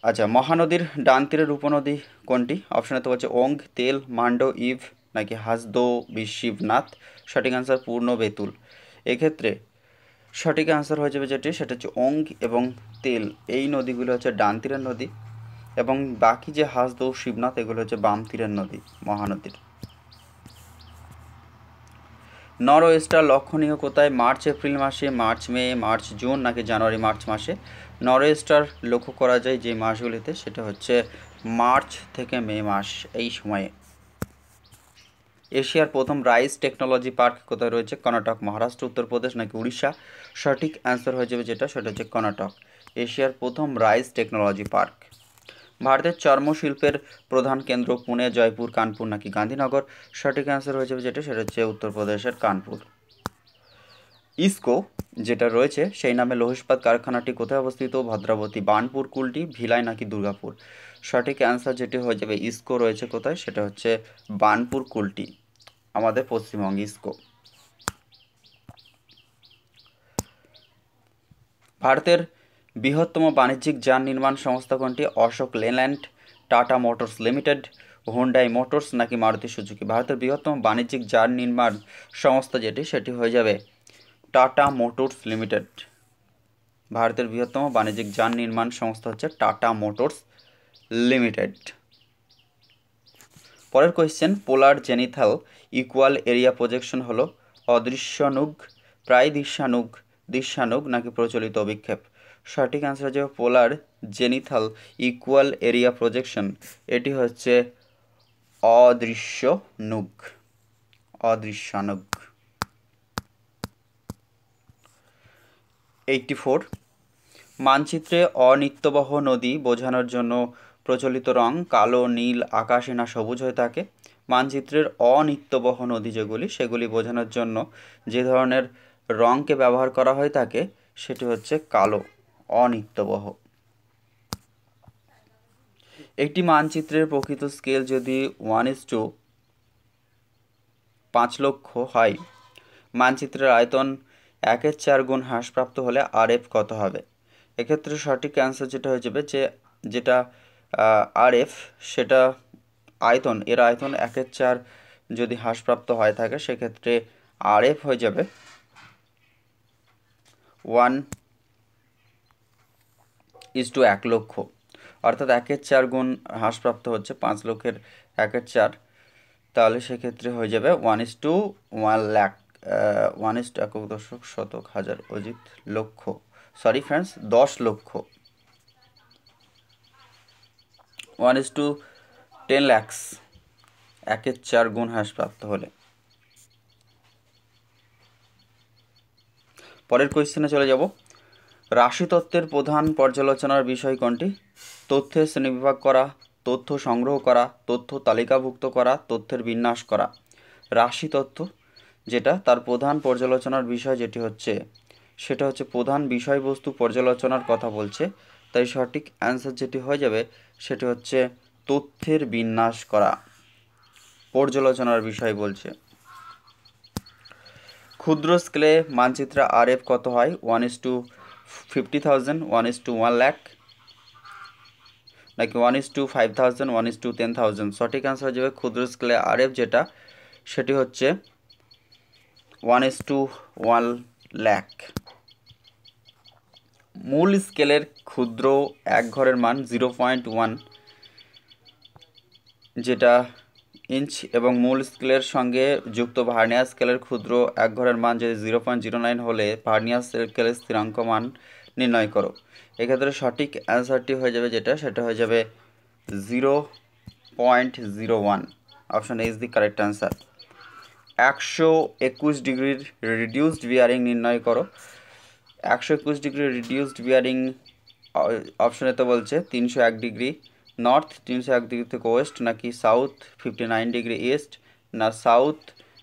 [SPEAKER 1] আচ্ছা, মহানদীর ডান তীরের উপনদী কোনটি? অপশানে তো বলছে ওঙ্গ, তেল, মান্ডো, ইভ নাকি হাসদো শিবনাথ? সঠিক অ্যান্সার পূর্ণ বেতুল। এক্ষেত্রে সঠিক অ্যান্সার হয়ে যাবে যেটি সেটা হচ্ছে ওঙ্গ এবং তেল, এই নদীগুলো হচ্ছে ডান তীরের নদী, এবং বাকি যে হাসদো শিবনাথ এগুলো হচ্ছে বাম তীরের নদী মহানদীর। নর্থ ওয়েস্টার লক্ষণীয় কোথায়? মার্চ এপ্রিল মাসে, মার্চ মে, মার্চ জুন নাকি জানুয়ারি মার্চ মাসে? নর্থ ওয়েস্টার লক্ষ্য করা যায় যে মাসগুলিতে সেটা হচ্ছে মার্চ থেকে মে মাস, এই সময়ে। এশিয়ার প্রথম রাইস টেকনোলজি পার্ক কোথায় রয়েছে? কর্ণাটক, মহারাষ্ট্র, উত্তরপ্রদেশ নাকি উড়িষ্যা? সঠিক অ্যান্সার হয়ে যাবে যেটা সেটা হচ্ছে কর্ণাটক, এশিয়ার প্রথম রাইস টেকনোলজি পার্ক। ভারতের চর্মশিল্পের প্রধান কেন্দ্র পুনে, জয়পুর, কানপুর নাকি গান্ধীনগর? সঠিক অ্যান্সার হয়ে যাবে যেটা সেটা হচ্ছে উত্তরপ্রদেশের কানপুর। ইসকো যেটা রয়েছে সেই নামে লৌহ ইস্পাত কারখানাটি কোথায় অবস্থিত? ভদ্রাবতী, বার্নপুর, কুলটি, ভিলাই নাকি দুর্গাপুর? সঠিক অ্যান্সার যেটি হয়ে যাবে ইসকো রয়েছে কোথায়? সেটা হচ্ছে বার্নপুর, কুলটি, আমাদের পশ্চিমবঙ্গে ইসকো। ভারতের বৃহত্তম বাণিজ্যিক যান নির্মাণ সংস্থা কোনটি? Ashok Leyland, Tata Motors Limited, Hyundai Motors নাকি মারুতি সুজুকি? ভারতের বৃহত্তম বাণিজ্যিক যান নির্মাণ সংস্থা যেটি সেটি হয়ে যাবে টাটা মোটরস লিমিটেড। ভারতের বৃহত্তম বাণিজ্যিক যান নির্মাণ সংস্থা হচ্ছে টাটা মোটরস লিমিটেড। পরের কোয়েশ্চেন, পোলার জেনিথাল ইকুয়াল এরিয়া প্রজেকশন হলো অদৃশ্যানুগ, প্রায় দৃশ্যানুগ নাকি প্রচলিত অভিক্ষেপ? সঠিক অ্যান্সার হচ্ছে পোলার জেনিথাল ইকুয়াল এরিয়া প্রজেকশন, এটি হচ্ছে অদৃশ্যানুগ। 84, মানচিত্রে অনিত্যবহ নদী বোঝানোর জন্য প্রচলিত রং কালো, নীল, আকাশী না সবুজ হয়ে থাকে? মানচিত্রের অনিত্যবহ নদী যেগুলি সেগুলি বোঝানোর জন্য যে ধরনের রঙকে ব্যবহার করা হয়ে থাকে সেটি হচ্ছে কালো, অনিত্যবহ। একটি মানচিত্রের প্রকৃত স্কেল যদি 1:5 লক্ষ হয়, মানচিত্রের আয়তন 1/4 গুণ হ্রাসপ্রাপ্ত হলে RF কত হবে? এক্ষেত্রে সঠিক অ্যান্সার যেটা হয়ে যাবে যে যেটা RF সেটা আয়তন, এর আয়তন 1/4 যদি হ্রাসপ্রাপ্ত হয়ে থাকে সেক্ষেত্রে RF হয়ে যাবে 1:1 লক্ষ, অর্থাৎ 1/4 গুণ হ্রাসপ্রাপ্ত হচ্ছে 5 লক্ষের 1/4, তাহলে সেক্ষেত্রে হয়ে যাবে 1:1 লাখ, 1 একক দশক শতক হাজার অযুত লক্ষ, সরি ফ্রেন্ডস 10 লক্ষ, 1:10 lakhs, 1/4 গুণ হ্রাসপ্রাপ্ত হলে। পরের কোয়েশ্চেনে চলে যাব। রাশিতত্ত্বের প্রধান পর্যালোচনার বিষয় কোনটি? তথ্যের শ্রেণীবিভাগ করা, তথ্য সংগ্রহ করা, তথ্য তালিকাভুক্ত করা, তথ্যের বিন্যাস করা। রাশিতত্ত্ব যেটা তার প্রধান পর্যালোচনার বিষয় যেটি হচ্ছে সেটা হচ্ছে প্রধান বিষয়বস্তু পর্যালোচনার কথা বলছে, তাই সঠিক অ্যান্সার যেটি হয়ে যাবে সেটি হচ্ছে তথ্যের বিন্যাস করা, পর্যালোচনার বিষয় বলছে। ক্ষুদ্র স্কেলে মানচিত্রে RF কত হয়? 1:50,000, 1:1 লাখ নাকি 1:5,000, 1:10,000? সঠিক অ্যান্সার হয়ে যাবে ক্ষুদ্র স্কেলে RF যেটা সেটি হচ্ছে 1:1 লাখ। মূল স্কেলের ক্ষুদ্র এক ঘরের মান 0.1 যেটা ইঞ্চ এবং মূল স্কেলের সঙ্গে যুক্ত ভার্নিয়ার স্কেলের ক্ষুদ্র এক ঘরের মান যদি 0.09 হলে ভার্নিয়ার স্কেলের স্থিরাঙ্ক মান নির্ণয় করো। এক্ষেত্রে সঠিক অ্যান্সারটি হয়ে যাবে যেটা সেটা হয়ে যাবে 0.01, option A is the correct answer. 121 ডিগ্রির রিডিউসড বিয়ারিং নির্ণয় করো। 121 ডিগ্রি রিডিউসড বিয়ারিং অপশনে তো বলছে 301 ডিগ্রি নর্থ, 301 ডিগ্রি থেকে ওয়েস্ট নাকি সাউথ 59 ডিগ্রি ইস্ট, না সাউথ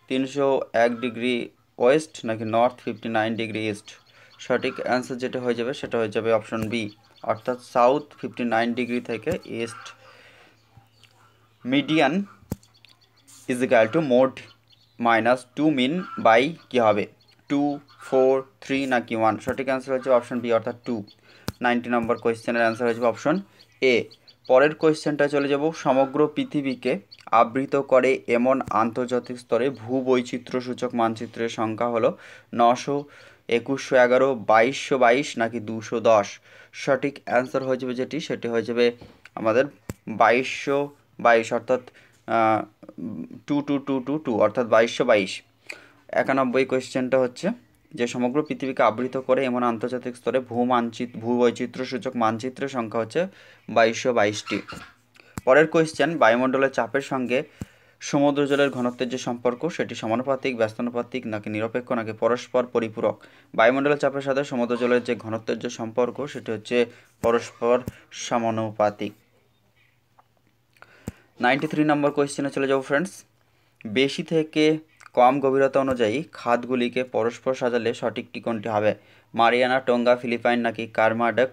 [SPEAKER 1] 301 ডিগ্রি ওয়েস্ট নাকি নর্থ 59 ডিগ্রি ইস্ট? সঠিক অ্যান্সার যেটা হয়ে যাবে সেটা হয়ে যাবে অপশন বি, অর্থাৎ সাউথ 59 ডিগ্রি থেকে east. Median is equal to mode minus 2 mean by কী হবে? 2, 4, 3 নাকি 1? সঠিক অ্যান্সার হচ্ছে অপশন বি, অর্থাৎ 2। 90 নম্বর কোয়েশ্চেনের অ্যান্সার হয়ে যাবে অপশন এ। পরের কোয়েশ্চেনটা চলে যাব। সমগ্র পৃথিবীকে আবৃত করে এমন আন্তর্জাতিক স্তরে ভূবৈচিত্র্যসূচক মানচিত্রের সংখ্যা হলো 900, 2111, 2222 নাকি 210? সঠিক অ্যান্সার হয়ে যাবে যেটি সেটি হয়ে যাবে আমাদের 2222, অর্থাৎ 2222, অর্থাৎ 2222। 91 কোয়েশ্চেনটা হচ্ছে যে সমগ্র পৃথিবীকে আবৃত করে এমন আন্তর্জাতিক স্তরে ভূবৈচিত্র্যসূচক মানচিত্রের সংখ্যা হচ্ছে 2222টি। পরের কোয়েশ্চেন, বায়ুমণ্ডলের চাপের সঙ্গে সমুদ্র জলের ঘনত্বের যে সম্পর্ক সেটি সমানুপাতিক, ব্যস্তানুপাতিক নাকি নিরপেক্ষ নাকি পরস্পর পরিপূরক? বায়ুমণ্ডলের চাপের সাথে সমুদ্র জলের যে ঘনত্বের যে সম্পর্ক সেটি হচ্ছে পরস্পর সমানুপাতিক। 93 নম্বর কোয়েশ্চেনে চলে যাব ফ্রেন্ডস। বেশি থেকে কম গভীরতা অনুযায়ী খাতগুলিকে পরস্পর সাজালে সঠিকটি কোনটি হবে? মারিয়ানা, টোঙ্গা, ফিলিপাইন নাকি কার্মাডেক?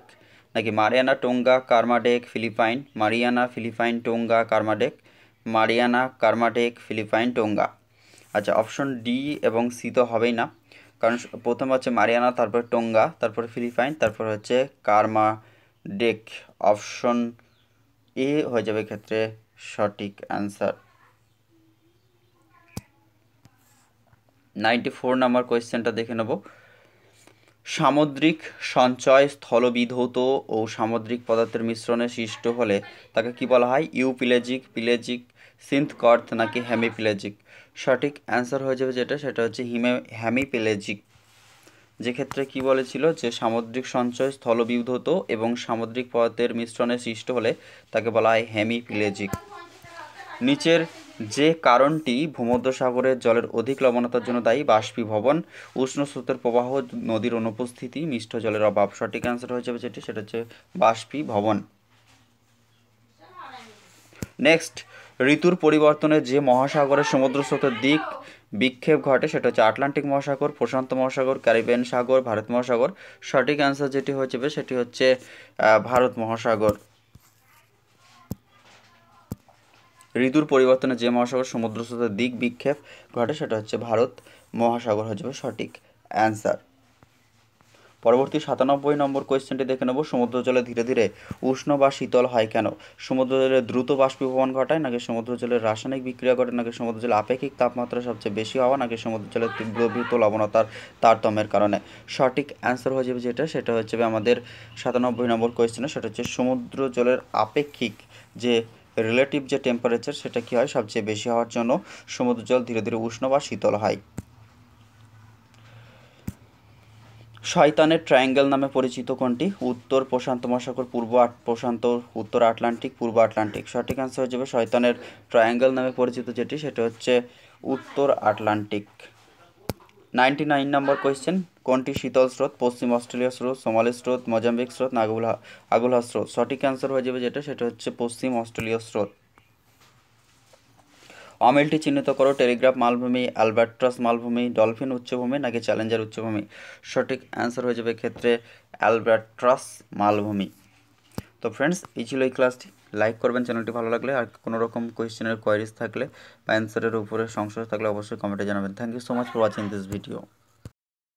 [SPEAKER 1] নাকি Mariana, Tonga, Kermadec, Philippine, Mariana, Philippine, Tonga, Kermadec, Mariana, Kermadec, Philippine, Tonga? আচ্ছা, অপশন ডি এবং সি তো হবেই না, কারণ প্রথম হচ্ছে মারিয়ানা, তারপরে টোঙ্গা, তারপরে ফিলিপাইন, তারপর হচ্ছে কারমাডেক। অপশন এ হয়ে যাবে ক্ষেত্রে সঠিক অ্যান্সার। 94 নাম্বার কোয়েশ্চেনটা দেখে নেব। সামুদ্রিক সঞ্চয় স্থলবিধৌত ও সামুদ্রিক পদার্থের মিশ্রণে সৃষ্ট হলে তাকে কি বলা হয়? ইউপিলেজিক, পিলেজিক, সিন্থকর্থ নাকি হেমিপিলেজিক? সঠিক অ্যান্সার হয়ে যাবে যেটা, সেটা হচ্ছে হেমিপিলেজিক। যে ক্ষেত্রে কি বলেছিল যে সামুদ্রিক সঞ্চয় স্থলবিধৌত এবং সামুদ্রিক পদার্থের মিশ্রণে সৃষ্ট হলে তাকে বলা হয় হেমিপিলেজিক। নিচের যে কারণটি ভূমধ্যসাগরের জলের অধিক লবণতার জন্য দায়ী? বাষ্পীভবন, উষ্ণ স্রোতের প্রবাহ, নদীর অনুপস্থিতি, মিষ্ট জলের অভাব। সঠিক অ্যান্সার হয়ে যাবে যেটি, সেটা হচ্ছে বাষ্পীভবন। নেক্সট, ঋতুর পরিবর্তনে যে মহাসাগরের সমুদ্র স্রোতের দিক বিক্ষেপ ঘটে সেটা হচ্ছে আটলান্টিক মহাসাগর, প্রশান্ত মহাসাগর, ক্যারিবিয়ান সাগর, ভারত মহাসাগর। সঠিক অ্যান্সার যেটি হয়ে যাবে সেটি হচ্ছে ভারত মহাসাগর। ঋতুর পরিবর্তনে যে মহাসাগর সমুদ্র স্রোতের দিক বিক্ষেপ ঘটে সেটা হচ্ছে ভারত মহাসাগর হয়ে যাবে সঠিক অ্যান্সার। পরবর্তী 97 নম্বর কোয়েশ্চেনটি দেখে নেব। সমুদ্র জলে ধীরে ধীরে উষ্ণ বা শীতল হয় কেন? সমুদ্র জলে দ্রুত বাষ্পীভবন ঘটায় নাকি সমুদ্র জলের রাসায়নিক বিক্রিয়া ঘটে নাকি সমুদ্র জলে আপেক্ষিক তাপমাত্রা সবচেয়ে বেশি হওয়া নাকি সমুদ্র জলের তীব্রভূত লবণতার তারতম্যের কারণে? সঠিক অ্যান্সার হয়ে যাবে যেটা, সেটা হচ্ছে আমাদের 97 নম্বর কোয়েশ্চেনে, সেটা হচ্ছে সমুদ্র জলের আপেক্ষিক যে রিলেটিভ যে টেম্পারেচার সেটা কী হয়? সবচেয়ে বেশি হওয়ার জন্য সমুদ্র জল ধীরে ধীরে উষ্ণ বা শীতল হয়। শয়তানের ট্রায়াঙ্গেল নামে পরিচিত কোনটি? উত্তর প্রশান্ত মহাসাগর, পূর্ব প্রশান্ত, উত্তর আটলান্টিক, পূর্ব আটলান্টিক। সঠিক অ্যান্সার হয়ে যাবে শয়তানের ট্রায়াঙ্গেল নামে পরিচিত যেটি, সেটা হচ্ছে উত্তর আটলান্টিক। 99 নম্বর কোয়েশ্চেন, কোনটি শীতল স্রোত? পশ্চিম অস্ট্রেলিয়া স্রোত, সোমালি স্রোত, মোজাম্বিক স্রোত না আগুলহা স্রোত? সঠিক অ্যান্সার হয়ে যাবে যেটা, সেটা হচ্ছে পশ্চিম অস্ট্রেলীয় স্রোত। অমিলটি চিহ্নিত করো। টেলিগ্রাফ মালভূমি, অ্যালবাট্রাস মালভূমি, ডলফিন উচ্চভূমি নাকি চ্যালেঞ্জার উচ্চভূমি? সঠিক অ্যান্সার হয়ে যাবে ক্ষেত্রে অ্যালবাট্রাস মালভূমি। তো ফ্রেন্ডস, এই ছিল এই ক্লাসটি। লাইক করবেন চ্যানেলটি ভালো লাগলে, আর কোনো রকম কোয়েশ্চেনের কোয়ারিজ থাকলে বা অ্যান্সারের উপরে সংশয় থাকলে অবশ্যই কমেন্টে জানাবেন। Thank you so much for watching this video.